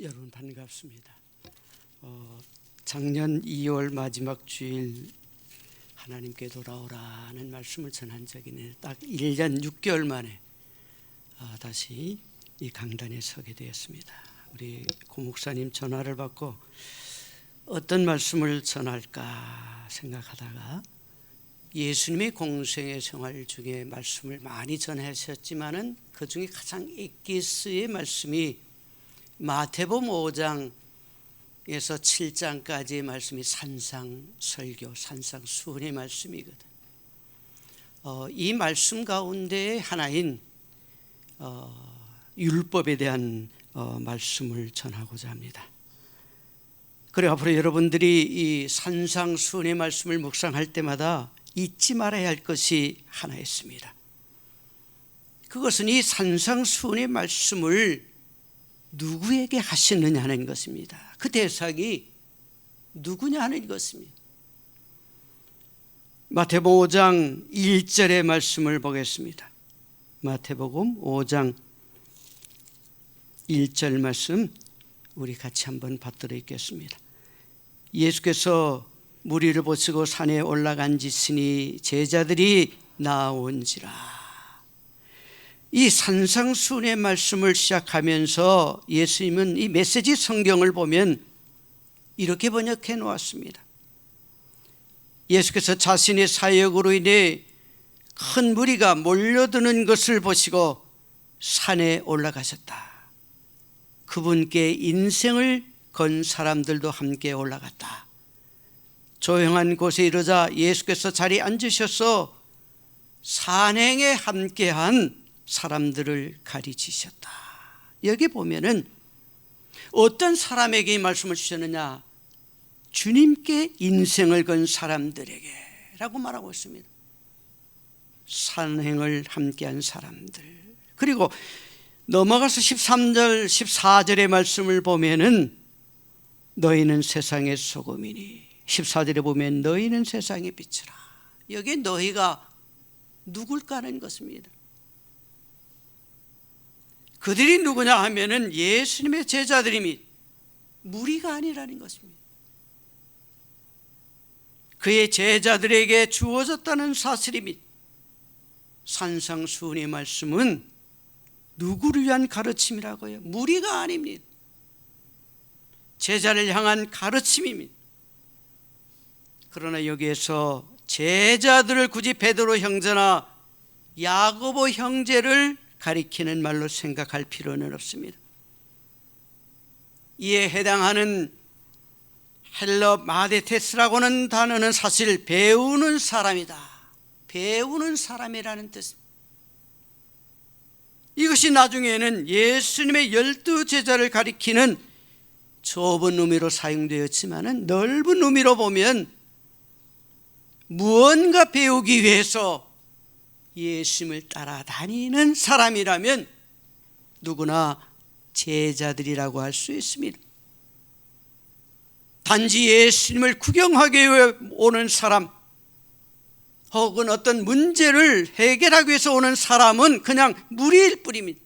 여러분 반갑습니다. 작년 2월 마지막 주일 하나님께 돌아오라는 말씀을 전한 적이 있네요. 딱 1년 6개월 만에 다시 이 강단에 서게 되었습니다. 우리 고 목사님 전화를 받고 어떤 말씀을 전할까 생각하다가 예수님의 공생의 생활 중에 말씀을 많이 전하셨지만은 그 중에 가장 엑기스의 말씀이 마태복음 5장에서 7장까지의 말씀이 산상설교, 산상수훈의 말씀이거든. 이 말씀 가운데 하나인 율법에 대한 말씀을 전하고자 합니다. 그래 앞으로 여러분들이 이 산상수훈의 말씀을 묵상할 때마다 잊지 말아야 할 것이 하나 있습니다. 그것은 이 산상수훈의 말씀을 누구에게 하시느냐 하는 것입니다. 그 대상이 누구냐 하는 것입니다. 마태복음 5장 1절의 말씀을 보겠습니다. 마태복음 5장 1절 말씀 우리 같이 한번 받들어 읽겠습니다. 예수께서 무리를 보시고 산에 올라간지시니 제자들이 나온지라. 이 산상수훈의 말씀을 시작하면서 예수님은 이 메시지 성경을 보면 이렇게 번역해 놓았습니다. 예수께서 자신의 사역으로 인해 큰 무리가 몰려드는 것을 보시고 산에 올라가셨다. 그분께 인생을 건 사람들도 함께 올라갔다. 조용한 곳에 이르자 예수께서 자리에 앉으셔서 산행에 함께한 사람들을 가르치셨다. 여기 보면은 어떤 사람에게 이 말씀을 주셨느냐? 주님께 인생을 건 사람들에게 라고 말하고 있습니다. 산행을 함께한 사람들. 그리고 넘어가서 13절 14절의 말씀을 보면은 너희는 세상의 소금이니 14절에 보면 너희는 세상의 빛이라. 여기 너희가 누굴까 하는 것입니다. 그들이 누구냐 하면은 예수님의 제자들이니 무리가 아니라는 것입니다. 그의 제자들에게 주어졌다는 사실입니다. 산상수훈의 말씀은 누구를 위한 가르침이라고요? 무리가 아닙니다. 제자를 향한 가르침입니다. 그러나 여기에서 제자들을 굳이 베드로 형제나 야고보 형제를 가리키는 말로 생각할 필요는 없습니다. 이에 해당하는 헬러 마데테스라고는 단어는 사실 배우는 사람이다. 배우는 사람이라는 뜻입니다. 이것이 나중에는 예수님의 12제자를 가리키는 좁은 의미로 사용되었지만 넓은 의미로 보면 무언가 배우기 위해서 예수님을 따라다니는 사람이라면 누구나 제자들이라고 할 수 있습니다. 단지 예수님을 구경하기 위해 오는 사람 혹은 어떤 문제를 해결하기 위해서 오는 사람은 그냥 무리일 뿐입니다.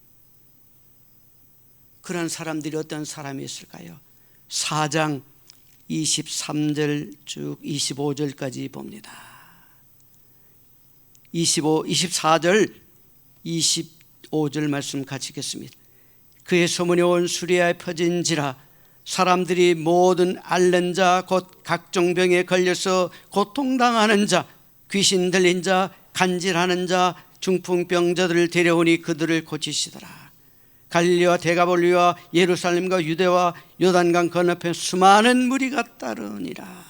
그런 사람들이 어떤 사람이 있을까요? 4장 23절 쭉 25절까지 봅니다. 24절 25절 말씀 같이 읽겠습니다. 그의 소문이 온 수리아에 퍼진지라 사람들이 모든 앓는 자 곧 각종 병에 걸려서 고통당하는 자 귀신 들린 자 간질하는 자 중풍병자들을 데려오니 그들을 고치시더라. 갈릴리와 데가볼리와 예루살렘과 유대와 요단강 건너편 수많은 무리가 따르니라.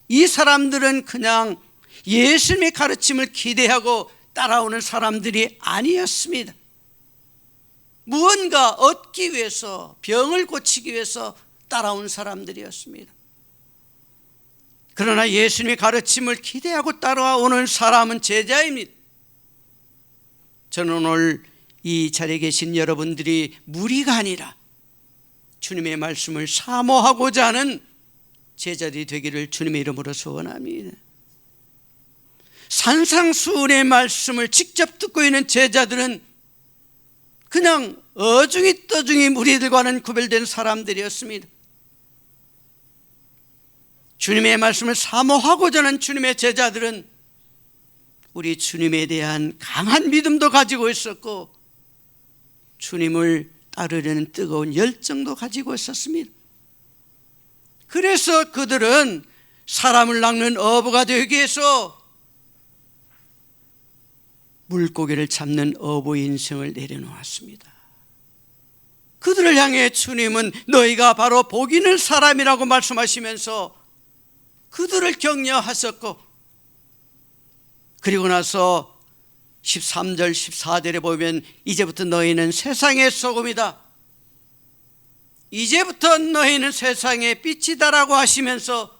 이 사람들은 그냥 예수님의 가르침을 기대하고 따라오는 사람들이 아니었습니다. 무언가 얻기 위해서, 병을 고치기 위해서 따라온 사람들이었습니다. 그러나 예수님의 가르침을 기대하고 따라오는 사람은 제자입니다. 저는 오늘 이 자리에 계신 여러분들이 무리가 아니라 주님의 말씀을 사모하고자 하는 제자들이 되기를 주님의 이름으로 소원합니다. 산상수훈의 말씀을 직접 듣고 있는 제자들은 그냥 어중이 떠중이 무리들과는 구별된 사람들이었습니다. 주님의 말씀을 사모하고자 하는 주님의 제자들은 우리 주님에 대한 강한 믿음도 가지고 있었고 주님을 따르려는 뜨거운 열정도 가지고 있었습니다. 그래서 그들은 사람을 낚는 어부가 되기 위해서 물고기를 잡는 어부 인생을 내려놓았습니다. 그들을 향해 주님은 너희가 바로 복 있는 사람이라고 말씀하시면서 그들을 격려하셨고, 그리고 나서 13절 14절에 보면 이제부터 너희는 세상의 소금이다, 이제부터 너희는 세상의 빛이다라고 하시면서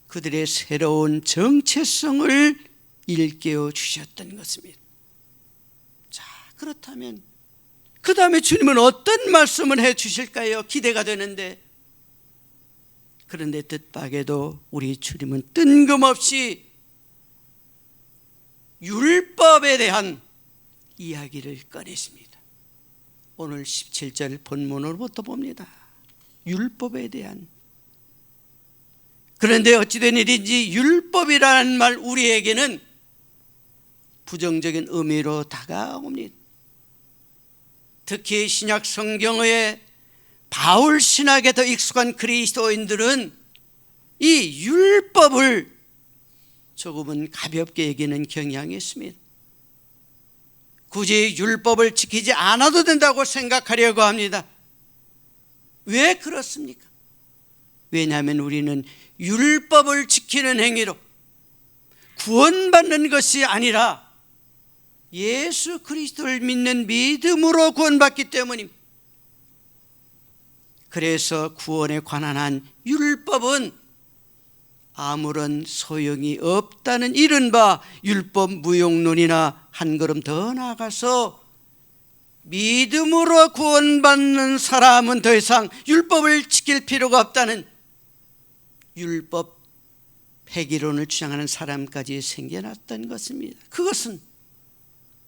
그들의 새로운 정체성을 일깨워 주셨던 것입니다. 자, 그렇다면 그 다음에 주님은 어떤 말씀을 해 주실까요? 기대가 되는데, 그런데 뜻밖에도 우리 주님은 뜬금없이 율법에 대한 이야기를 꺼내십니다. 오늘 17절 본문으로부터 봅니다. 율법에 대한. 그런데 어찌된 일인지 율법이라는 말 우리에게는 부정적인 의미로 다가옵니다. 특히 신약 성경의 바울 신학에 더 익숙한 그리스도인들은 이 율법을 조금은 가볍게 여기는 경향이 있습니다. 굳이 율법을 지키지 않아도 된다고 생각하려고 합니다. 왜 그렇습니까? 왜냐하면 우리는 율법을 지키는 행위로 구원받는 것이 아니라 예수 그리스도를 믿는 믿음으로 구원받기 때문입니다. 그래서 구원에 관한 한 율법은 아무런 소용이 없다는 이른바 율법 무용론이나 한 걸음 더 나아가서 믿음으로 구원받는 사람은 더 이상 율법을 지킬 필요가 없다는 율법 폐기론을 주장하는 사람까지 생겨났던 것입니다. 그것은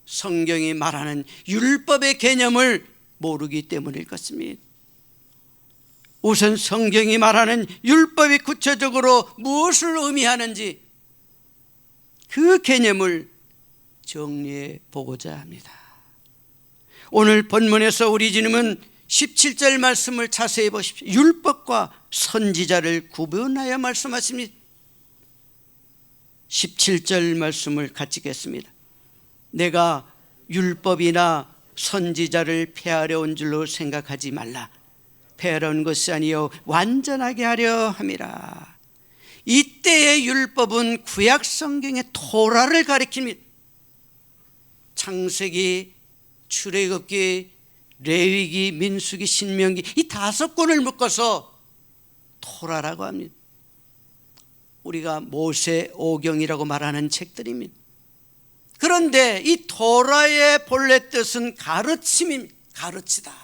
성경이 말하는 율법의 개념을 모르기 때문일 것입니다. 우선 성경이 말하는 율법이 구체적으로 무엇을 의미하는지 그 개념을 정리해 보고자 합니다. 오늘 본문에서 우리 주님은 17절 말씀을 자세히 보십시오. 율법과 선지자를 구분하여 말씀하십니다. 17절 말씀을 같이 읽겠습니다. 내가 율법이나 선지자를 폐하려 온 줄로 생각하지 말라. 폐하려 온 것이 아니요 완전하게 하려 함이라. 이때의 율법은 구약 성경의 토라를 가리킵니다. 창세기, 출애굽기, 레위기, 민수기, 신명기 이 5권을 묶어서 토라라고 합니다. 우리가 모세오경이라고 말하는 책들입니다. 그런데 이 토라의 본래 뜻은 가르침입니다. 가르치다.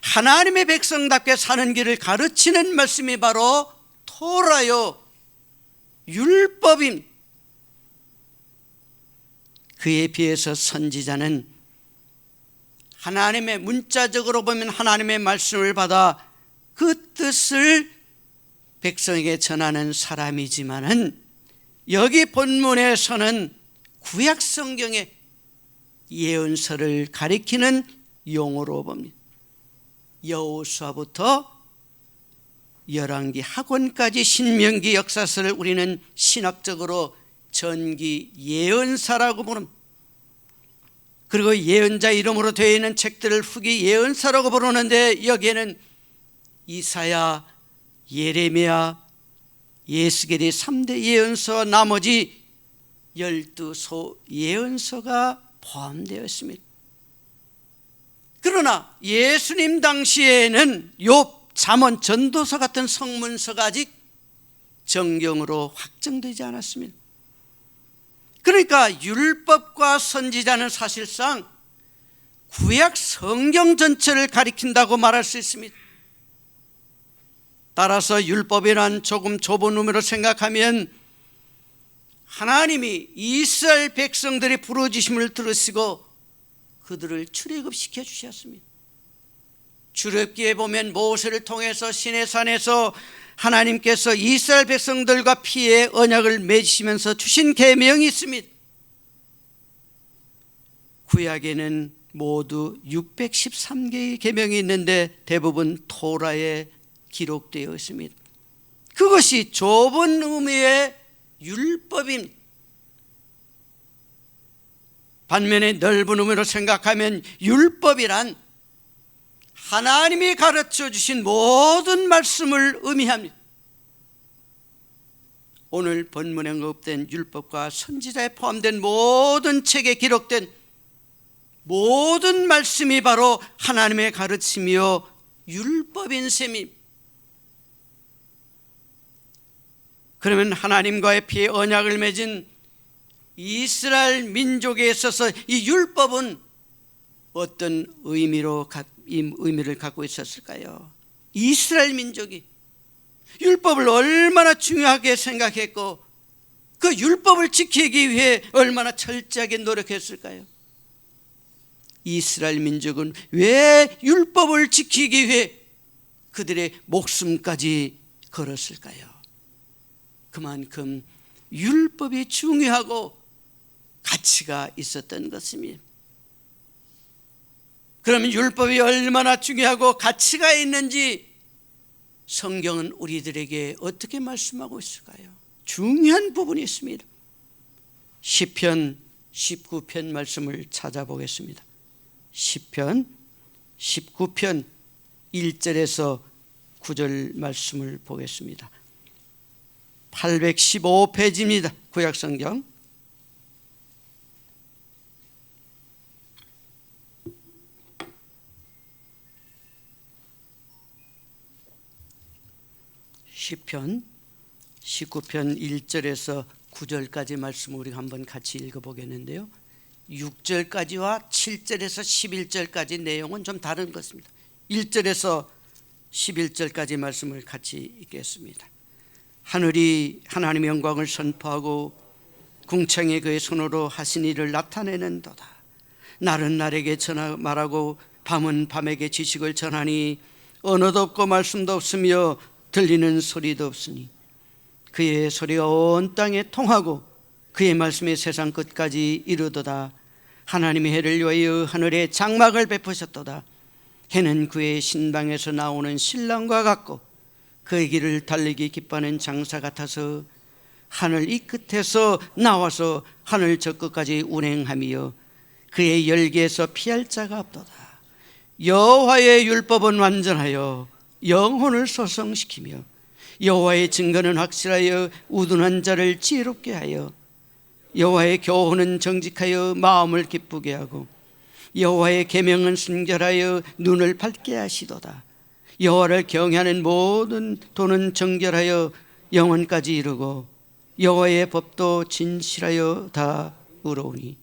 하나님의 백성답게 사는 길을 가르치는 말씀이 바로 토라요 율법입니다. 그에 비해서 선지자는 하나님의 문자적으로 보면 하나님의 말씀을 받아 그 뜻을 백성에게 전하는 사람이지만은 여기 본문에서는 구약 성경의 예언서를 가리키는 용어로 봅니다. 여호수아부터 열왕기 하권까지 신명기 역사서를 우리는 신학적으로 전기 예언사라고 부릅니다. 그리고 예언자 이름으로 되어 있는 책들을 후기 예언사라고 부르는데 여기에는 이사야, 예레미야, 예스겔의 3대 예언서 나머지 12소 예언서가 포함되어 있습니다. 그러나 예수님 당시에는 욥, 잠언, 전도서 같은 성문서가 아직 정경으로 확정되지 않았습니다. 그러니까 율법과 선지자는 사실상 구약 성경 전체를 가리킨다고 말할 수 있습니다. 따라서 율법이란 조금 좁은 의미로 생각하면 하나님이 이스라엘 백성들의 부르짖음을 들으시고 그들을 출애굽시켜 주셨습니다. 출애굽기에 보면 모세를 통해서 시내산에서 하나님께서 이스라엘 백성들과 피의 언약을 맺으시면서 주신 계명이 있습니다. 구약에는 모두 613개의 계명이 있는데 대부분 토라에 기록되어 있습니다. 그것이 좁은 의미의 율법입니다. 반면에 넓은 의미로 생각하면 율법이란 하나님이 가르쳐 주신 모든 말씀을 의미합니다. 오늘 본문에 언급된 율법과 선지자에 포함된 모든 책에 기록된 모든 말씀이 바로 하나님의 가르침이요 율법인 셈입니다. 그러면 하나님과의 피의 언약을 맺은 이스라엘 민족에 있어서 이 율법은 어떤 의미를 갖고 있었을까요? 이스라엘 민족이 율법을 얼마나 중요하게 생각했고 그 율법을 지키기 위해 얼마나 철저하게 노력했을까요? 이스라엘 민족은 왜 율법을 지키기 위해 그들의 목숨까지 걸었을까요? 그만큼 율법이 중요하고 가치가 있었던 것입니다. 그러면 율법이 얼마나 중요하고 가치가 있는지 성경은 우리들에게 어떻게 말씀하고 있을까요? 중요한 부분이 있습니다. 시편 19편 말씀을 찾아보겠습니다. 시편 19편 1절에서 9절 말씀을 보겠습니다. 815페이지입니다. 구약성경. 시편 19편 1절에서 9절까지 말씀을 우리가 한번 같이 읽어보겠는데요. 6절까지와 7절에서 11절까지 내용은 좀 다른 것입니다. 1절에서 11절까지 말씀을 같이 읽겠습니다. 하늘이 하나님의 영광을 선포하고 궁창이 그의 손으로 하신 일을 나타내는도다. 날은 날에게 전하 말하고 밤은 밤에게 지식을 전하니 언어도 없고 말씀도 없으며 들리는 소리도 없으니 그의 소리가 온 땅에 통하고 그의 말씀이 세상 끝까지 이르도다. 하나님의 해를 위하여 하늘에 장막을 베푸셨도다. 해는 그의 신방에서 나오는 신랑과 같고 그의 길을 달리기 기뻐하는 장사 같아서 하늘 이 끝에서 나와서 하늘 저 끝까지 운행하며 그의 열기에서 피할 자가 없도다. 여호와의 율법은 완전하여 영혼을 소성시키며 여호와의 증거는 확실하여 우둔한 자를 지혜롭게 하여 여호와의 교훈은 정직하여 마음을 기쁘게 하고 여호와의 계명은 순결하여 눈을 밝게 하시도다. 여호와를 경외하는 모든 도는 정결하여 영원까지 이르고 여호와의 법도 진실하여 다 의로우니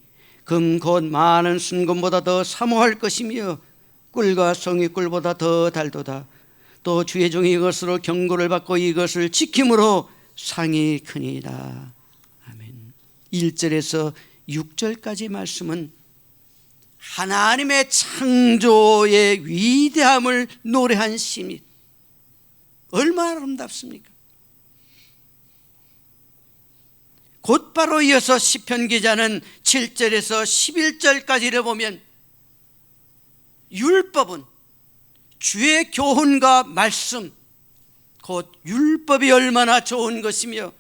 금 곧 많은 순금보다 더 사모할 것이며 꿀과 성의꿀보다 더 달도다. 또 주의 종이 이것으로 경고를 받고 이것을 지킴으로 상이 크니이다. 아멘. 1절에서 6절까지 말씀은 하나님의 창조의 위대함을 노래한 시입니다. 얼마나 아름답습니까? 곧바로 이어서 시편 기자는 7절에서 11절까지를 보면 율법은 주의 교훈과 말씀, 곧 율법이 얼마나 좋은 것이며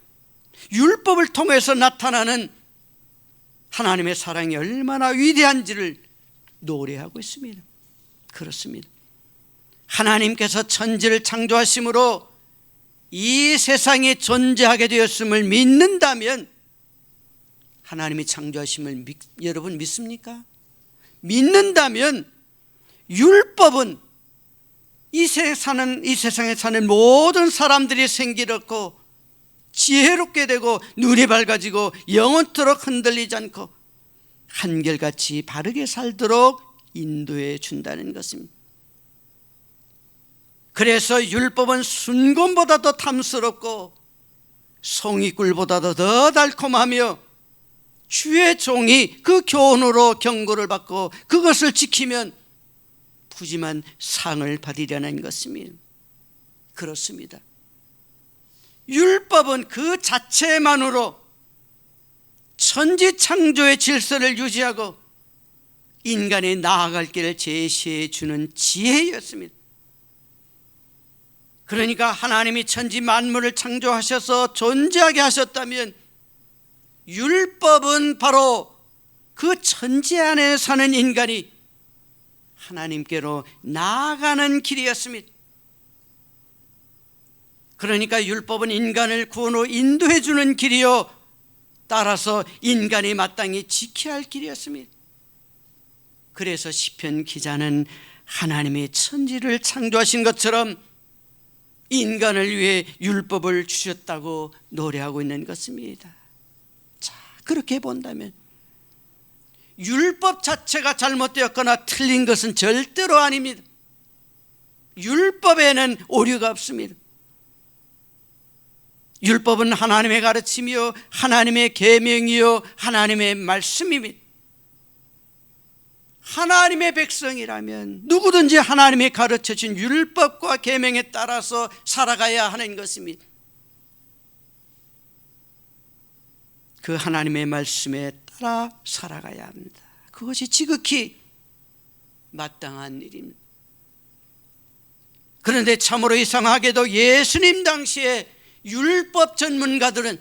율법을 통해서 나타나는 하나님의 사랑이 얼마나 위대한지를 노래하고 있습니다. 그렇습니다. 하나님께서 천지를 창조하심으로 이 세상이 존재하게 되었음을 믿는다면 하나님이 창조하심을 여러분 믿습니까? 믿는다면 율법은 이 세상에 사는 모든 사람들이 생기롭고 지혜롭게 되고 눈이 밝아지고 영원토록 흔들리지 않고 한결같이 바르게 살도록 인도해 준다는 것입니다. 그래서 율법은 순금보다 더 탐스럽고 송이꿀보다도 더 달콤하며 주의 종이 그 교훈으로 경고를 받고 그것을 지키면 푸짐한 상을 받으려는 것입니다. 그렇습니다. 율법은 그 자체만으로 천지 창조의 질서를 유지하고 인간이 나아갈 길을 제시해 주는 지혜였습니다. 그러니까 하나님이 천지 만물을 창조하셔서 존재하게 하셨다면 율법은 바로 그 천지 안에 사는 인간이 하나님께로 나아가는 길이었습니다. 그러니까 율법은 인간을 구원으로 인도해 주는 길이요, 따라서 인간이 마땅히 지켜야 할 길이었습니다. 그래서 시편 기자는 하나님이 천지를 창조하신 것처럼 인간을 위해 율법을 주셨다고 노래하고 있는 것입니다. 자, 그렇게 본다면 율법 자체가 잘못되었거나 틀린 것은 절대로 아닙니다. 율법에는 오류가 없습니다. 율법은 하나님의 가르침이요, 하나님의 계명이요, 하나님의 말씀입니다. 하나님의 백성이라면 누구든지 하나님이 가르쳐준 율법과 계명에 따라서 살아가야 하는 것입니다. 그 하나님의 말씀에 따라 살아가야 합니다. 그것이 지극히 마땅한 일입니다. 그런데 참으로 이상하게도 예수님 당시에 율법 전문가들은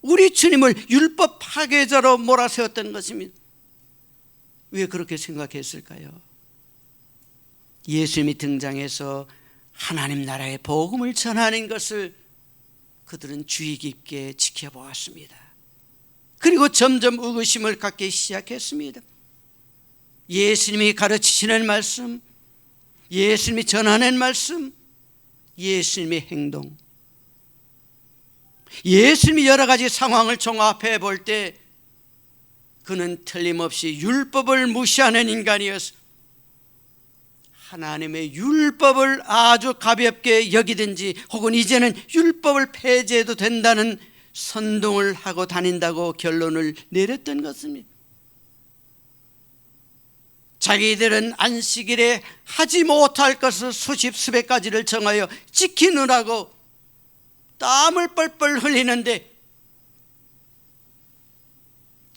우리 주님을 율법 파괴자로 몰아세웠던 것입니다. 왜 그렇게 생각했을까요? 예수님이 등장해서 하나님 나라의 복음을 전하는 것을 그들은 주의 깊게 지켜보았습니다. 그리고 점점 의구심을 갖기 시작했습니다. 예수님이 가르치시는 말씀, 예수님이 전하는 말씀, 예수님의 행동, 예수님이 여러 가지 상황을 종합해 볼 때 그는 틀림없이 율법을 무시하는 인간이어서 하나님의 율법을 아주 가볍게 여기든지 혹은 이제는 율법을 폐지해도 된다는 선동을 하고 다닌다고 결론을 내렸던 것입니다. 자기들은 안식일에 하지 못할 것을 수십 수백 가지를 정하여 지키느라고 땀을 뻘뻘 흘리는데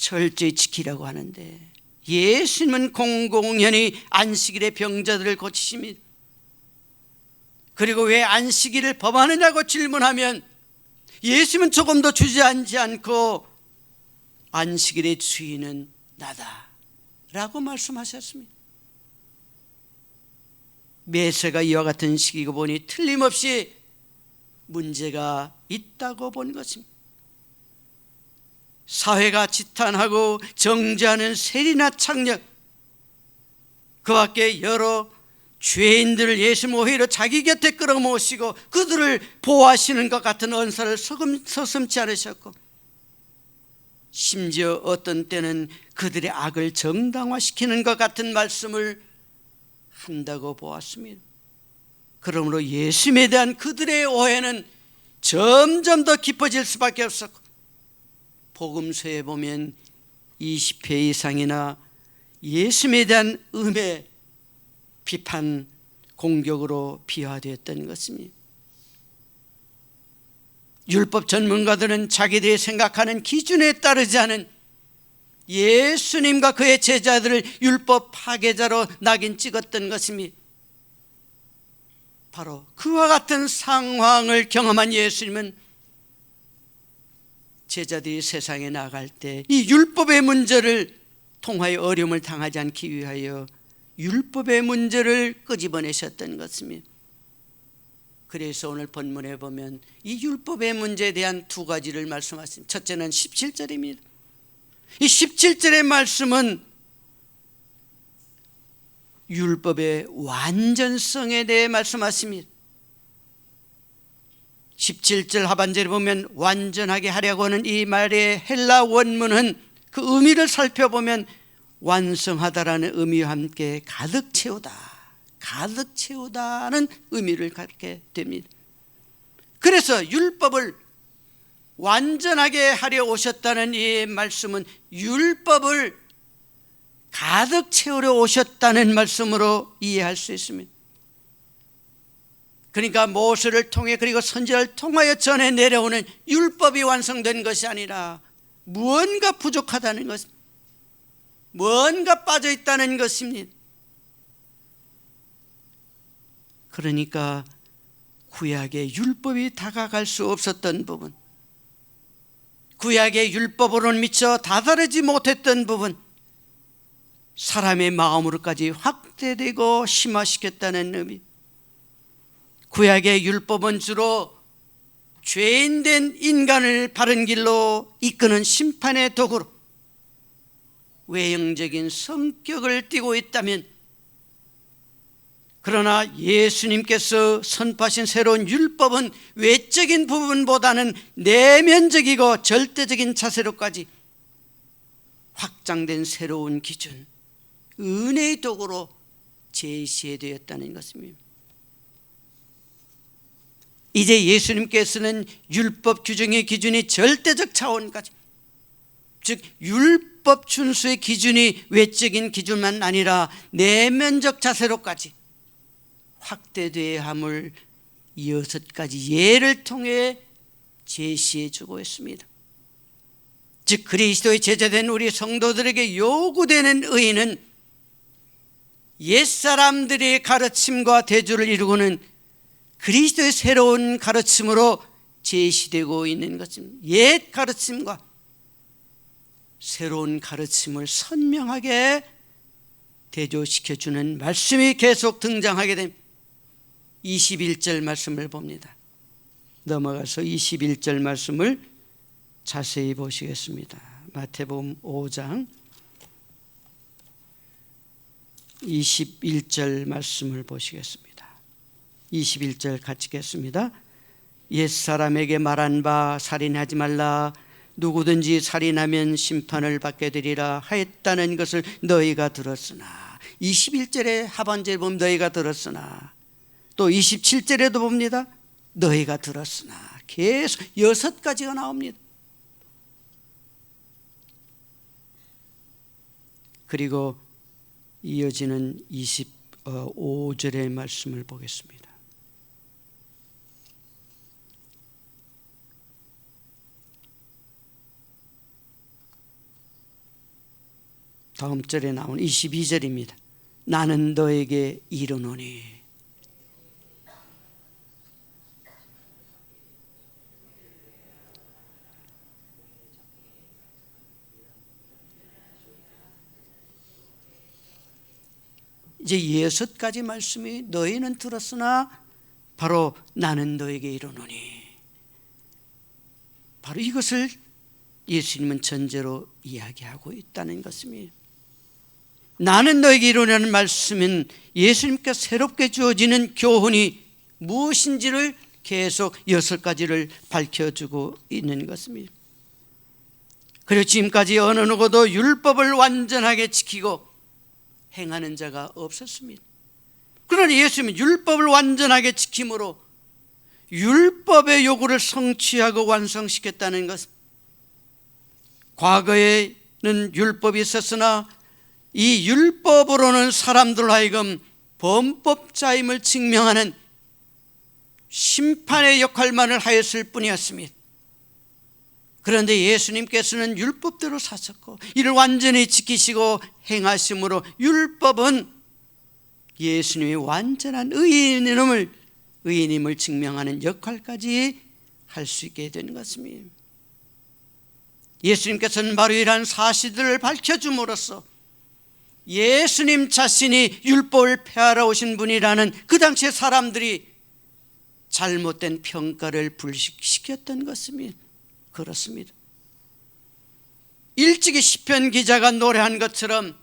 철저히 지키라고 하는데 예수님은 공공연히 안식일에 병자들을 고치십니다. 그리고 왜 안식일을 범하느냐고 질문하면 예수님은 조금도 주저앉지 않고 안식일의 주인은 나다 라고 말씀하셨습니다. 매세가 이와 같은 시기고 보니 틀림없이 문제가 있다고 본 것입니다. 사회가 지탄하고 정죄하는 세리나 창녀, 그 밖에 여러 죄인들을 예수님 오히려 자기 곁에 끌어모시고 그들을 보호하시는 것 같은 언사를 서슴지 않으셨고, 심지어 어떤 때는 그들의 악을 정당화시키는 것 같은 말씀을 한다고 보았습니다. 그러므로 예수님에 대한 그들의 오해는 점점 더 깊어질 수밖에 없었고, 복음서에 보면 20회 이상이나 예수님에 대한 음해, 비판, 공격으로 비화되었던 것입니다. 율법 전문가들은 자기들이 생각하는 기준에 따르지 않은 예수님과 그의 제자들을 율법 파괴자로 낙인 찍었던 것입니다. 바로 그와 같은 상황을 경험한 예수님은 제자들이 세상에 나갈 때 이 율법의 문제를 통하여 어려움을 당하지 않기 위하여 율법의 문제를 끄집어내셨던 것입니다. 그래서 오늘 본문에 보면 이 율법의 문제에 대한 두 가지를 말씀하십니다. 첫째는 17절입니다. 이 17절의 말씀은 율법의 완전성에 대해 말씀하십니다. 17절 하반절에 보면 완전하게 하려고 하는 이 말의 헬라 원문은 그 의미를 살펴보면 완성하다라는 의미와 함께 가득 채우다는 의미를 갖게 됩니다. 그래서 율법을 완전하게 하려 오셨다는 이 말씀은 율법을 가득 채우려 오셨다는 말씀으로 이해할 수 있습니다. 그러니까 모세를 통해 그리고 선지자를 통하여 전해 내려오는 율법이 완성된 것이 아니라 무언가 부족하다는 것, 뭔가 빠져있다는 것입니다. 그러니까 구약의 율법이 다가갈 수 없었던 부분, 구약의 율법으로는 미처 다다르지 못했던 부분, 사람의 마음으로까지 확대되고 심화시켰다는 의미. 구약의 율법은 주로 죄인된 인간을 바른 길로 이끄는 심판의 도구로 외형적인 성격을 띠고 있다면, 그러나 예수님께서 선포하신 새로운 율법은 외적인 부분보다는 내면적이고 절대적인 자세로까지 확장된 새로운 기준, 은혜의 도구로 제시되었다는 것입니다. 이제 예수님께서는 율법 규정의 기준이 절대적 차원까지, 즉 율법 준수의 기준이 외적인 기준만 아니라 내면적 자세로까지 확대되어야 함을 6가지 예를 통해 제시해 주고 있습니다. 즉 그리스도의 제자된 우리 성도들에게 요구되는 의의는 옛사람들의 가르침과 대조를 이루고는 그리스도의 새로운 가르침으로 제시되고 있는 것입니다. 옛 가르침과 새로운 가르침을 선명하게 대조시켜주는 말씀이 계속 등장하게 됩니다. 21절 말씀을 봅니다. 넘어가서 21절 말씀을 자세히 보시겠습니다. 마태복음 5장 21절 말씀을 보시겠습니다. 21절 같이 읽겠습니다. 옛사람에게 말한 바 살인하지 말라, 누구든지 살인하면 심판을 받게 되리라 하였다는 것을 너희가 들었으나, 21절의 하반절에 보면 너희가 들었으나, 또 27절에도 봅니다. 너희가 들었으나, 계속 6가지가 나옵니다. 그리고 이어지는 25절의 말씀을 보겠습니다. 다음 절에 나온 22절입니다. 나는 너에게 이르노니. 이제 6가지 말씀이 너희는 들었으나 바로 나는 너에게 이르노니, 바로 이것을 예수님은 전제로 이야기하고 있다는 것입니다. 나는 너에게 이르노니라는 말씀은 예수님께 새롭게 주어지는 교훈이 무엇인지를 계속 6가지를 밝혀주고 있는 것입니다. 그리고 지금까지 어느 누구도 율법을 완전하게 지키고 행하는 자가 없었습니다. 그러나 예수님은 율법을 완전하게 지킴으로 율법의 요구를 성취하고 완성시켰다는 것. 과거에는 율법이 있었으나 이 율법으로는 사람들로 하여금 범법자임을 증명하는 심판의 역할만을 하였을 뿐이었습니다. 그런데 예수님께서는 율법대로 사셨고 이를 완전히 지키시고 행하심으로 율법은 예수님의 완전한 의인임을 증명하는 역할까지 할 수 있게 된 것입니다. 예수님께서는 바로 이러한 사실들을 밝혀줌으로써 예수님 자신이 율법을 폐하러 오신 분이라는 그 당시의 사람들이 잘못된 평가를 불식시켰던 것입니다. 그렇습니다. 일찍이 시편 기자가 노래한 것처럼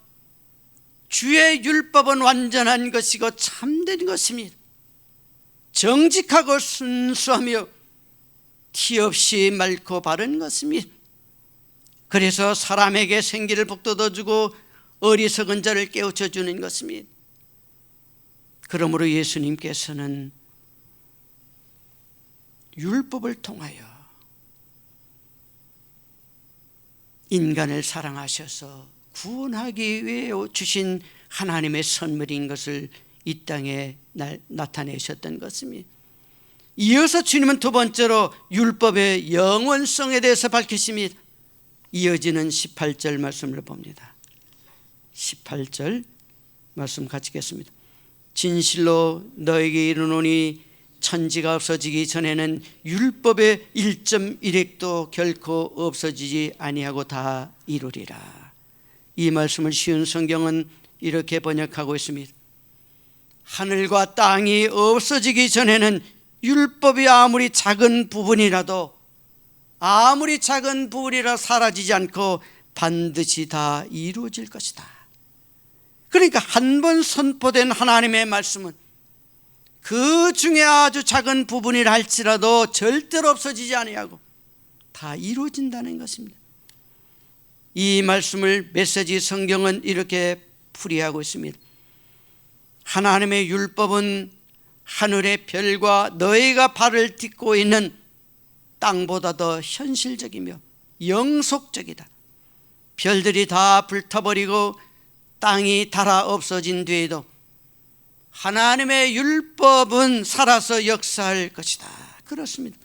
주의 율법은 완전한 것이고 참된 것입니다. 정직하고 순수하며 티 없이 맑고 바른 것입니다. 그래서 사람에게 생기를 북돋아주고 어리석은 자를 깨우쳐주는 것입니다. 그러므로 예수님께서는 율법을 통하여 인간을 사랑하셔서 구원하기 위해 주신 하나님의 선물인 것을 이 땅에 나타내셨던 것입니다. 이어서 주님은 두 번째로 율법의 영원성에 대해서 밝히십니다. 이어지는 18절 말씀을 봅니다. 18절 말씀 같이 읽겠습니다. 진실로 너에게 이르노니 천지가 없어지기 전에는 율법의 1.1획도 결코 없어지지 아니하고 다 이루리라. 이 말씀을 쉬운 성경은 이렇게 번역하고 있습니다. 하늘과 땅이 없어지기 전에는 율법이 아무리 작은 부분이라도 사라지지 않고 반드시 다 이루어질 것이다. 그러니까 한 번 선포된 하나님의 말씀은 그 중에 아주 작은 부분이라 할지라도 절대로 없어지지 아니하고 다 이루어진다는 것입니다. 이 말씀을 메시지 성경은 이렇게 풀이하고 있습니다. 하나님의 율법은 하늘의 별과 너희가 발을 딛고 있는 땅보다 더 현실적이며 영속적이다. 별들이 다 불타버리고 땅이 닳아 없어진 뒤에도 하나님의 율법은 살아서 역사할 것이다. 그렇습니다.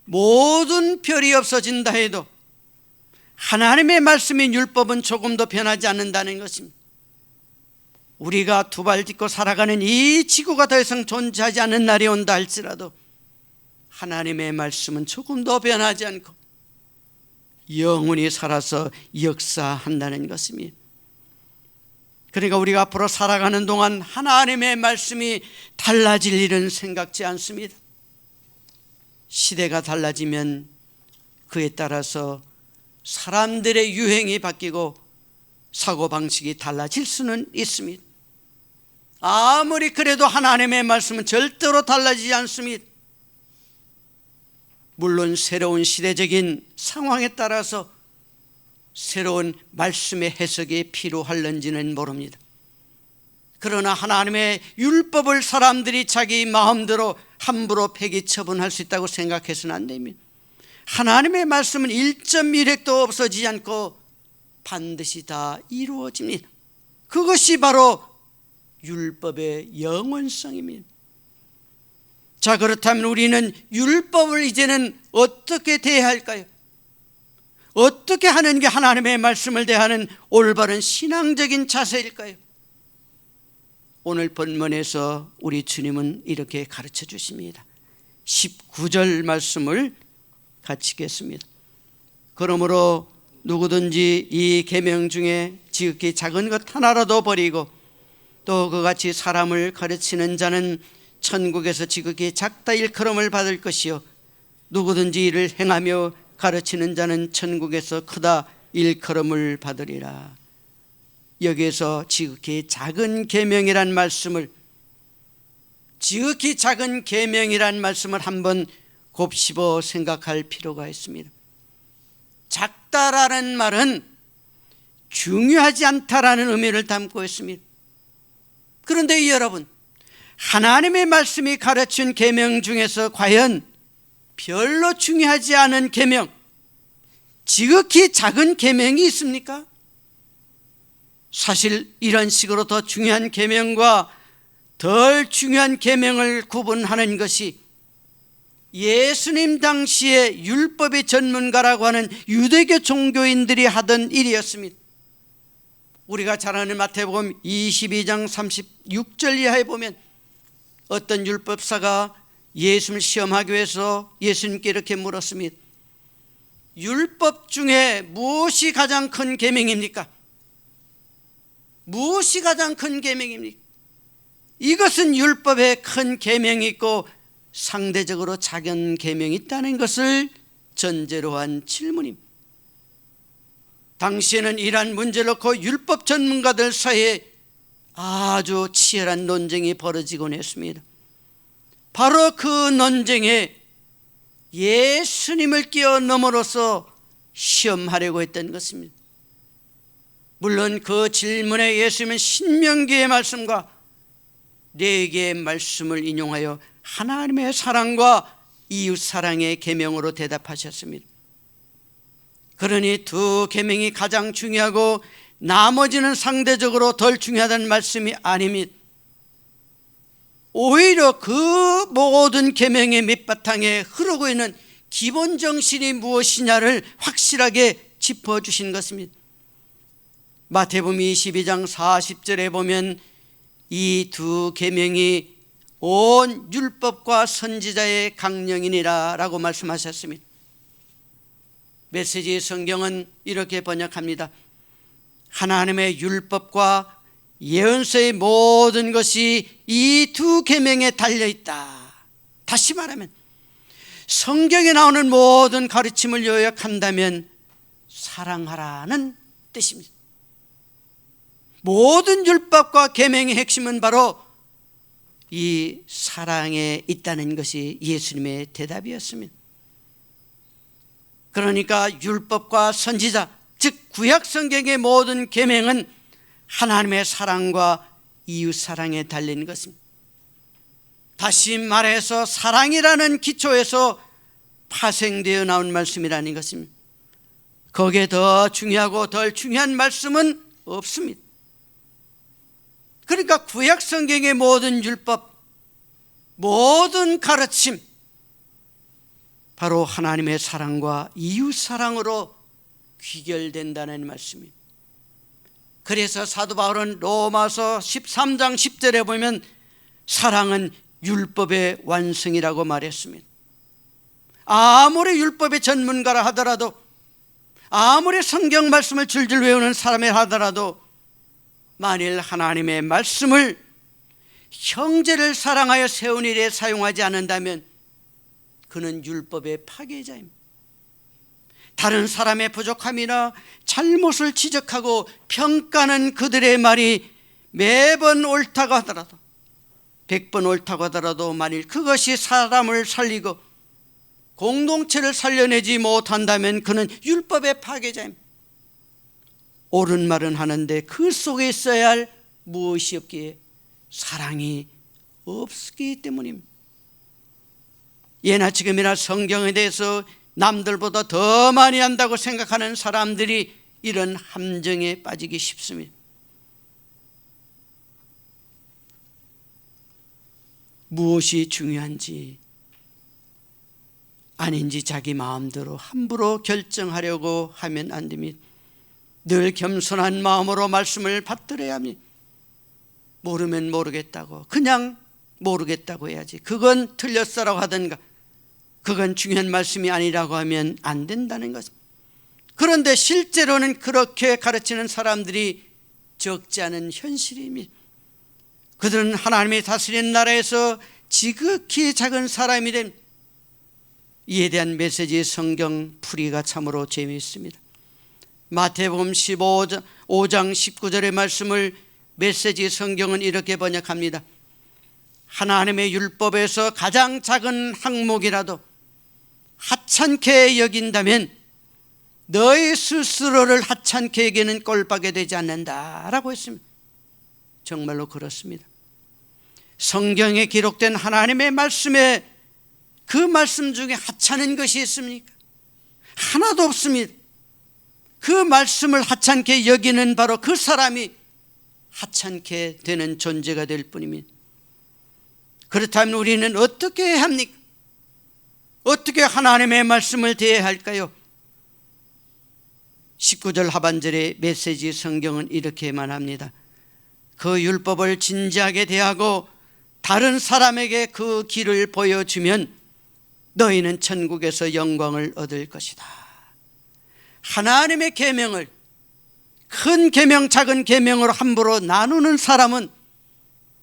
모든 별이 없어진다 해도 하나님의 말씀인 율법은 조금도 변하지 않는다는 것입니다. 우리가 두 발 딛고 살아가는 이 지구가 더 이상 존재하지 않는 날이 온다 할지라도 하나님의 말씀은 조금도 변하지 않고 영원히 살아서 역사한다는 것입니다. 그러니까 우리가 앞으로 살아가는 동안 하나님의 말씀이 달라질 일은 생각지 않습니다. 시대가 달라지면 그에 따라서 사람들의 유행이 바뀌고 사고방식이 달라질 수는 있습니다. 아무리 그래도 하나님의 말씀은 절대로 달라지지 않습니다. 물론 새로운 시대적인 상황에 따라서 새로운 말씀의 해석이 필요할는지는 모릅니다. 그러나 하나님의 율법을 사람들이 자기 마음대로 함부로 폐기 처분할 수 있다고 생각해서는 안 됩니다. 하나님의 말씀은 1.1획도 없어지지 않고 반드시 다 이루어집니다. 그것이 바로 율법의 영원성입니다. 자, 그렇다면 우리는 율법을 이제는 어떻게 대할까요? 어떻게 하는 게 하나님의 말씀을 대하는 올바른 신앙적인 자세일까요? 오늘 본문에서 우리 주님은 이렇게 가르쳐 주십니다. 19절 말씀을 같이 읽겠습니다. 그러므로 누구든지 이 계명 중에 지극히 작은 것 하나라도 버리고 또 그같이 사람을 가르치는 자는 천국에서 지극히 작다 일컬음을 받을 것이요 누구든지 이를 행하며 가르치는 자는 천국에서 크다 일컬음을 받으리라. 여기에서 지극히 작은 계명이란 말씀을 한번 곱씹어 생각할 필요가 있습니다. 작다라는 말은 중요하지 않다라는 의미를 담고 있습니다. 그런데 여러분, 하나님의 말씀이 가르친 계명 중에서 과연 별로 중요하지 않은 계명, 지극히 작은 계명이 있습니까? 사실 이런 식으로 더 중요한 계명과 덜 중요한 계명을 구분하는 것이 예수님 당시에 율법의 전문가라고 하는 유대교 종교인들이 하던 일이었습니다. 우리가 잘 아는 마태복음 22장 36절 이하에 보면 어떤 율법사가 예수님을 시험하기 위해서 예수님께 이렇게 물었습니다. 율법 중에 무엇이 가장 큰 계명입니까? 무엇이 가장 큰 계명입니까? 이것은 율법에 큰 계명이 있고 상대적으로 작은 계명이 있다는 것을 전제로 한 질문입니다. 당시에는 이러한 문제를 놓고 율법 전문가들 사이에 아주 치열한 논쟁이 벌어지곤 했습니다. 바로 그 논쟁에 예수님을 끼워넣음으로써 시험하려고 했던 것입니다. 물론 그 질문에 예수님은 신명기의 말씀과 레위기의 말씀을 인용하여 하나님의 사랑과 이웃 사랑의 계명으로 대답하셨습니다. 그러니 두 계명이 가장 중요하고 나머지는 상대적으로 덜 중요하다는 말씀이 아닙니다. 오히려 그 모든 계명의 밑바탕에 흐르고 있는 기본 정신이 무엇이냐를 확실하게 짚어주신 것입니다. 마태복음 22장 40절에 보면 이 두 계명이 온 율법과 선지자의 강령이니라 라고 말씀하셨습니다. 메시지 성경은 이렇게 번역합니다. 하나님의 율법과 예언서의 모든 것이 이 두 계명에 달려있다. 다시 말하면 성경에 나오는 모든 가르침을 요약한다면 사랑하라는 뜻입니다. 모든 율법과 계명의 핵심은 바로 이 사랑에 있다는 것이 예수님의 대답이었습니다. 그러니까 율법과 선지자, 즉 구약 성경의 모든 계명은 하나님의 사랑과 이웃 사랑에 달린 것입니다. 다시 말해서 사랑이라는 기초에서 파생되어 나온 말씀이라는 것입니다. 거기에 더 중요하고 덜 중요한 말씀은 없습니다. 그러니까 구약 성경의 모든 율법, 모든 가르침, 바로 하나님의 사랑과 이웃 사랑으로 귀결된다는 말씀입니다. 그래서 사도 바울은 로마서 13장 10절에 보면 사랑은 율법의 완성이라고 말했습니다. 아무리 율법의 전문가라 하더라도, 아무리 성경 말씀을 줄줄 외우는 사람이라 하더라도 만일 하나님의 말씀을 형제를 사랑하여 세운 일에 사용하지 않는다면 그는 율법의 파괴자입니다. 다른 사람의 부족함이나 잘못을 지적하고 평가하는 그들의 말이 매번 옳다고 하더라도, 100번 옳다고 하더라도 만일 그것이 사람을 살리고 공동체를 살려내지 못한다면 그는 율법의 파괴자입니다. 옳은 말은 하는데 그 속에 있어야 할 무엇이 없기에 사랑이 없기 때문입니다. 예나 지금이나 성경에 대해서 남들보다 더 많이 안다고 생각하는 사람들이 이런 함정에 빠지기 쉽습니다. 무엇이 중요한지 아닌지 자기 마음대로 함부로 결정하려고 하면 안 됩니다. 늘 겸손한 마음으로 말씀을 받들어야 합니다. 모르면 모르겠다고, 그냥 모르겠다고 해야지. 그건 틀렸어라고 하든가, 그건 중요한 말씀이 아니라고 하면 안 된다는 것입니다. 그런데 실제로는 그렇게 가르치는 사람들이 적지 않은 현실입니다. 그들은 하나님이 다스리는 나라에서 지극히 작은 사람이 된, 이에 대한 메시지 성경 풀이가 참으로 재미있습니다. 마태복음 5장 19절의 말씀을 메시지 성경은 이렇게 번역합니다. 하나님의 율법에서 가장 작은 항목이라도 하찮게 여긴다면 너희 스스로를 하찮게 여기는 꼴밖에 되지 않는다라고 했습니다. 정말로 그렇습니다. 성경에 기록된 하나님의 말씀에 그 말씀 중에 하찮은 것이 있습니까? 하나도 없습니다. 그 말씀을 하찮게 여기는 바로 그 사람이 하찮게 되는 존재가 될 뿐입니다. 그렇다면 우리는 어떻게 해야 합니까? 어떻게 하나님의 말씀을 대해야 할까요? 19절 하반절의 메시지 성경은 이렇게 말합니다. 그 율법을 진지하게 대하고 다른 사람에게 그 길을 보여주면 너희는 천국에서 영광을 얻을 것이다. 하나님의 계명을 큰 계명 작은 계명으로 함부로 나누는 사람은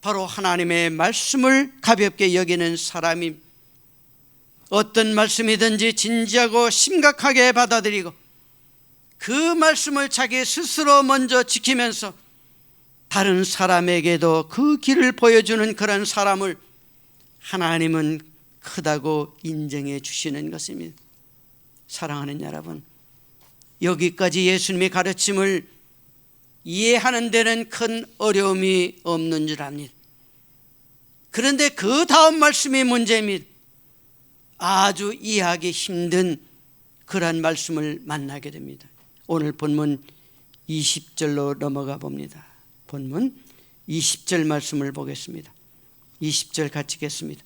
바로 하나님의 말씀을 가볍게 여기는 사람임. 어떤 말씀이든지 진지하고 심각하게 받아들이고 그 말씀을 자기 스스로 먼저 지키면서 다른 사람에게도 그 길을 보여주는 그런 사람을 하나님은 크다고 인정해 주시는 것입니다. 사랑하는 여러분, 여기까지 예수님의 가르침을 이해하는 데는 큰 어려움이 없는 줄 압니다. 그런데 그 다음 말씀이 문제입니다. 아주 이해하기 힘든 그러한 말씀을 만나게 됩니다. 오늘 본문 20절로 넘어가 봅니다. 본문 20절 말씀을 보겠습니다. 20절 같이 읽겠습니다.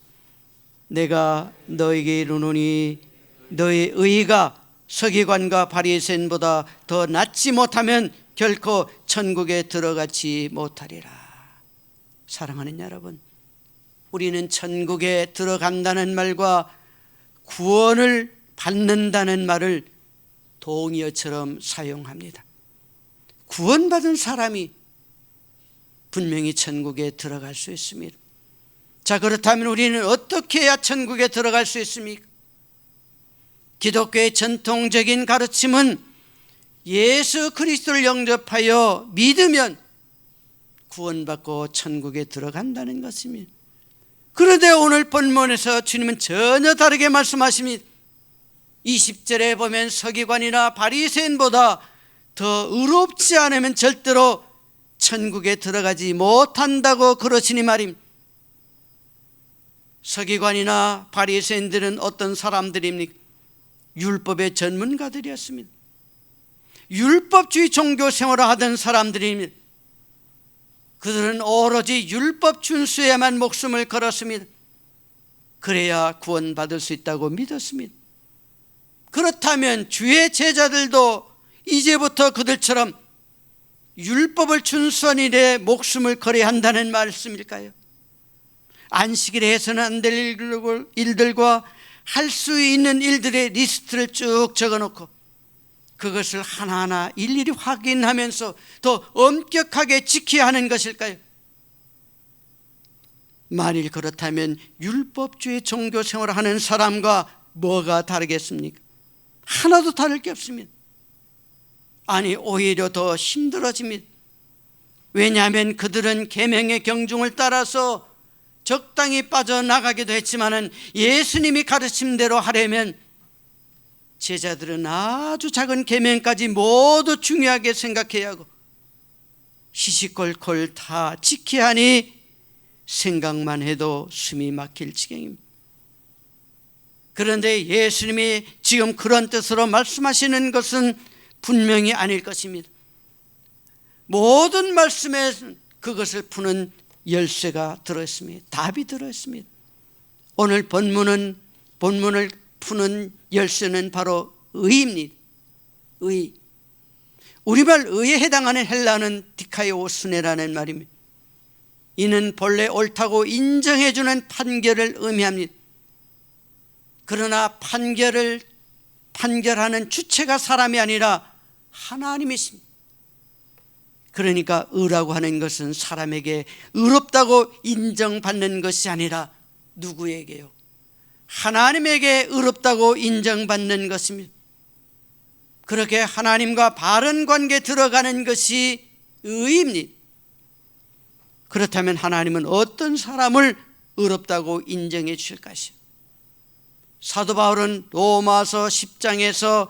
내가 너에게 이르노니 너의 의가 서기관과 바리새인보다 더 낫지 못하면 결코 천국에 들어가지 못하리라. 사랑하는 여러분, 우리는 천국에 들어간다는 말과 구원을 받는다는 말을 동의어처럼 사용합니다. 구원받은 사람이 분명히 천국에 들어갈 수 있습니다. 자, 그렇다면 우리는 어떻게 해야 천국에 들어갈 수 있습니까? 기독교의 전통적인 가르침은 예수 그리스도를 영접하여 믿으면 구원받고 천국에 들어간다는 것입니다. 그런데 오늘 본문에서 주님은 전혀 다르게 말씀하십니다. 20절에 보면 서기관이나 바리새인보다 더 의롭지 않으면 절대로 천국에 들어가지 못한다고 그러시니 말입니다. 서기관이나 바리새인들은 어떤 사람들입니까? 율법의 전문가들이었습니다. 율법주의 종교 생활을 하던 사람들입니다. 그들은 오로지 율법 준수에만 목숨을 걸었습니다. 그래야 구원받을 수 있다고 믿었습니다. 그렇다면 주의 제자들도 이제부터 그들처럼 율법을 준수한 일에 목숨을 걸어야 한다는 말씀일까요? 안식일에 해서는 안 될 일들과 할 수 있는 일들의 리스트를 쭉 적어놓고 그것을 하나하나 일일이 확인하면서 더 엄격하게 지켜야 하는 것일까요? 만일 그렇다면 율법주의 종교 생활을 하는 사람과 뭐가 다르겠습니까? 하나도 다를 게 없습니다. 아니, 오히려 더 힘들어집니다. 왜냐하면 그들은 계명의 경중을 따라서 적당히 빠져나가기도 했지만은 예수님이 가르침대로 하려면 제자들은 아주 작은 계명까지 모두 중요하게 생각해야 하고 시시콜콜 다 지켜야 하니 생각만 해도 숨이 막힐 지경입니다. 그런데 예수님이 지금 그런 뜻으로 말씀하시는 것은 분명히 아닐 것입니다. 모든 말씀에 그것을 푸는 열쇠가 들어있습니다. 답이 들어있습니다. 오늘 본문을 푸는 열쇠는 바로 의입니다. 의. 우리말 의에 해당하는 헬라어는 디카이오스네라는 말입니다. 이는 본래 옳다고 인정해주는 판결을 의미합니다. 그러나 판결하는 주체가 사람이 아니라 하나님이십니다. 그러니까 의라고 하는 것은 사람에게 의롭다고 인정받는 것이 아니라 누구에게요? 하나님에게 의롭다고 인정받는 것입니다. 그렇게 하나님과 바른 관계에 들어가는 것이 의입니다. 그렇다면 하나님은 어떤 사람을 의롭다고 인정해 주실 것이요? 사도 바울은 로마서 10장에서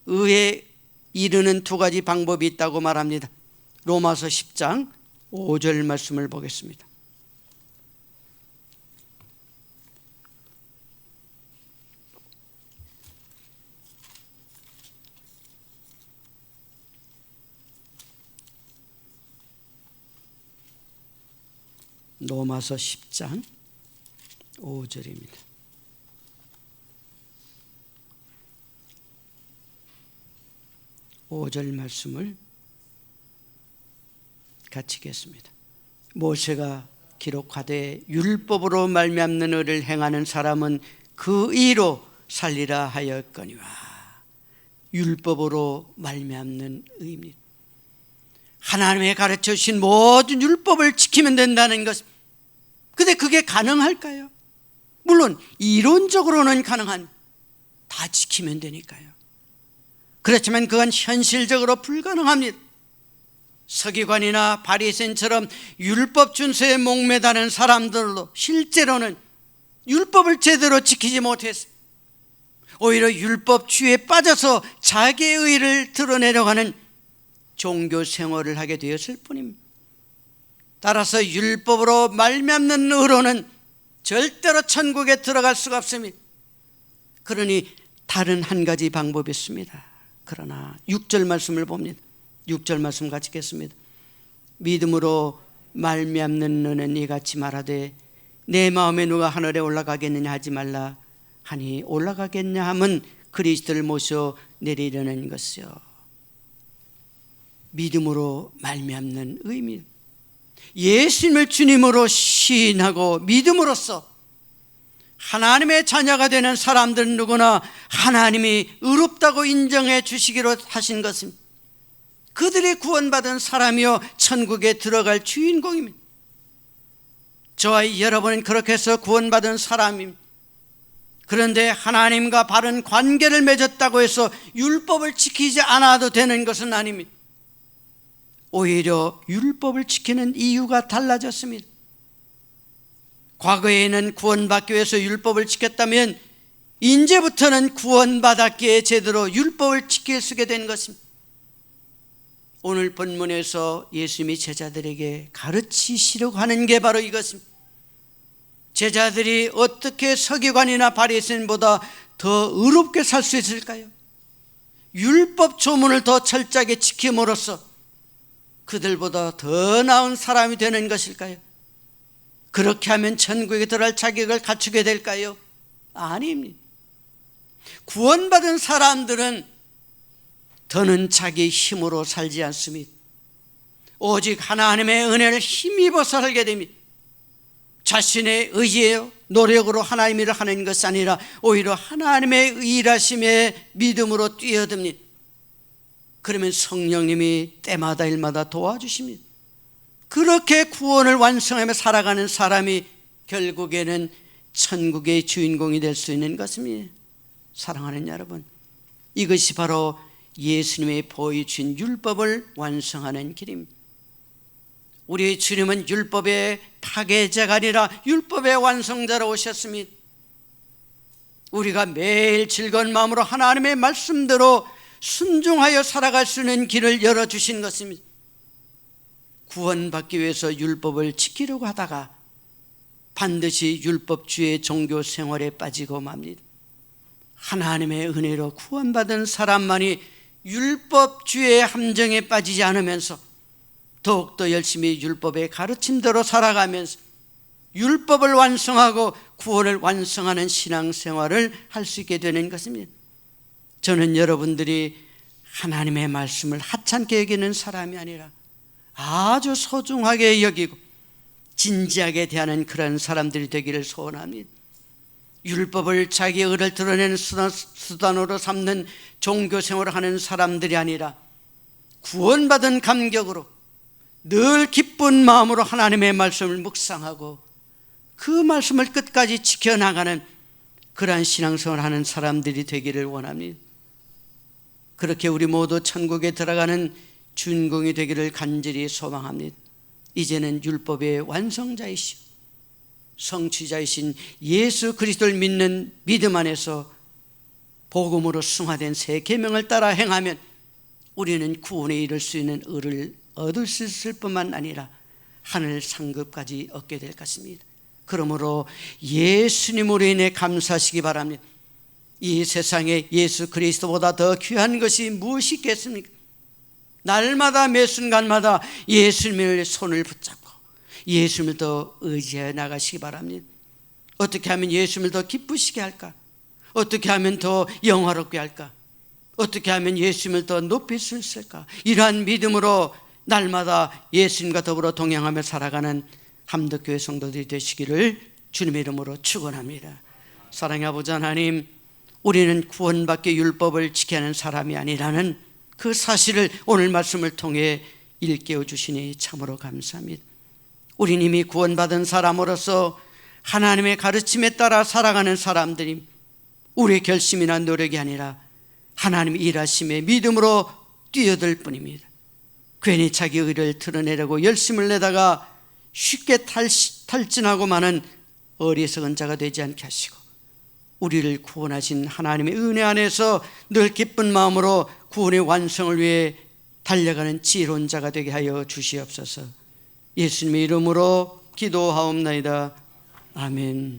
의에 이르는 두 가지 방법이 있다고 말합니다. 로마서 10장 5절 말씀을 보겠습니다. 로마서 10장 5절입니다. (5절) 말씀을 같이 읽겠습니다. 모세가 기록하되 율법으로 말미암는 의를 행하는 사람은 그 의로 살리라 하였거니와. 율법으로 말미암는 의입니다. 하나님의 가르쳐 주신 모든 율법을 지키면 된다는 것. 근데 그게 가능할까요? 물론 이론적으로는 가능한, 다 지키면 되니까요. 그렇지만 그건 현실적으로 불가능합니다. 서기관이나 바리새인처럼 율법 준수에 목매다는 사람들도 실제로는 율법을 제대로 지키지 못했어요. 오히려 율법주의에 빠져서 자기의 의를 드러내려고 하는 종교 생활을 하게 되었을 뿐입니다. 따라서 율법으로 말미암는 의로는 절대로 천국에 들어갈 수가 없습니다. 그러니 다른 한 가지 방법이 있습니다. 그러나 6절 말씀을 봅니다. 6절 말씀 같이 읽겠습니다. 믿음으로 말미암는 너는 이같이 말하되 내 마음에 누가 하늘에 올라가겠느냐 하지 말라 하니 올라가겠냐 함은 그리스도를 모셔 내리려는 것이요. 믿음으로 말미암는 의미, 예수님을 주님으로 시인하고 믿음으로써 하나님의 자녀가 되는 사람들은 누구나 하나님이 의롭다고 인정해 주시기로 하신 것입니다. 그들이 구원받은 사람이요 천국에 들어갈 주인공입니다. 저와 여러분은 그렇게 해서 구원받은 사람입니다. 그런데 하나님과 바른 관계를 맺었다고 해서 율법을 지키지 않아도 되는 것은 아닙니다. 오히려 율법을 지키는 이유가 달라졌습니다. 과거에는 구원받기 위해서 율법을 지켰다면 이제부터는 구원받았기에 제대로 율법을 지킬 수 있게 된 것입니다. 오늘 본문에서 예수님이 제자들에게 가르치시려고 하는 게 바로 이것입니다. 제자들이 어떻게 서기관이나 바리새인보다 더 의롭게 살 수 있을까요? 율법 조문을 더 철저하게 지킴으로써 그들보다 더 나은 사람이 되는 것일까요? 그렇게 하면 천국에 들어갈 자격을 갖추게 될까요? 아닙니다. 구원받은 사람들은 더는 자기 힘으로 살지 않습니다. 오직 하나님의 은혜를 힘입어서 살게 됩니다. 자신의 의지예요 노력으로 하나님 일을 하는 것이 아니라 오히려 하나님의 일하심에 믿음으로 뛰어듭니다. 그러면 성령님이 때마다 일마다 도와주십니다. 그렇게 구원을 완성하며 살아가는 사람이 결국에는 천국의 주인공이 될 수 있는 것입니다. 사랑하는 여러분, 이것이 바로 예수님의 보여주신 율법을 완성하는 길입니다. 우리 주님은 율법의 파괴자가 아니라 율법의 완성자로 오셨습니다. 우리가 매일 즐거운 마음으로 하나님의 말씀대로 순종하여 살아갈 수 있는 길을 열어주신 것입니다. 구원받기 위해서 율법을 지키려고 하다가 반드시 율법주의 종교 생활에 빠지고 맙니다. 하나님의 은혜로 구원받은 사람만이 율법주의 함정에 빠지지 않으면서 더욱더 열심히 율법의 가르침대로 살아가면서 율법을 완성하고 구원을 완성하는 신앙생활을 할 수 있게 되는 것입니다. 저는 여러분들이 하나님의 말씀을 하찮게 여기는 사람이 아니라 아주 소중하게 여기고 진지하게 대하는 그런 사람들이 되기를 소원합니다. 율법을 자기의 의를 드러내는 수단으로 삼는 종교생활을 하는 사람들이 아니라 구원받은 감격으로 늘 기쁜 마음으로 하나님의 말씀을 묵상하고 그 말씀을 끝까지 지켜나가는 그러한 신앙생활을 하는 사람들이 되기를 원합니다. 그렇게 우리 모두 천국에 들어가는 주인공이 되기를 간절히 소망합니다. 이제는 율법의 완성자이시오 성취자이신 예수 그리스도를 믿는 믿음 안에서 복음으로 승화된 새 계명을 따라 행하면 우리는 구원에 이를 수 있는 의를 얻을 수 있을 뿐만 아니라 하늘 상급까지 얻게 될 것입니다. 그러므로 예수님으로 인해 감사하시기 바랍니다. 이 세상에 예수 그리스도보다 더 귀한 것이 무엇이 있겠습니까? 날마다 매 순간마다 예수님의 손을 붙잡고 예수님을 더 의지해 나가시기 바랍니다. 어떻게 하면 예수님을 더 기쁘시게 할까? 어떻게 하면 더 영화롭게 할까? 어떻게 하면 예수님을 더 높일 수 있을까? 이러한 믿음으로 날마다 예수님과 더불어 동행하며 살아가는 함덕교회 성도들이 되시기를 주님의 이름으로 축원합니다. 사랑의 아버지 하나님, 우리는 구원받기 율법을 지켜야 하는 사람이 아니라는 그 사실을 오늘 말씀을 통해 일깨워 주시니 참으로 감사합니다. 우리는 이미 구원받은 사람으로서 하나님의 가르침에 따라 살아가는 사람들이 우리의 결심이나 노력이 아니라 하나님의 일하심에 믿음으로 뛰어들 뿐입니다. 괜히 자기 의를 드러내려고 열심을 내다가 쉽게 탈진하고 마는 어리석은 자가 되지 않게 하시고 우리를 구원하신 하나님의 은혜 안에서 늘 기쁜 마음으로 구원의 완성을 위해 달려가는 지혜로운 자가 되게 하여 주시옵소서. 예수님의 이름으로 기도하옵나이다. 아멘.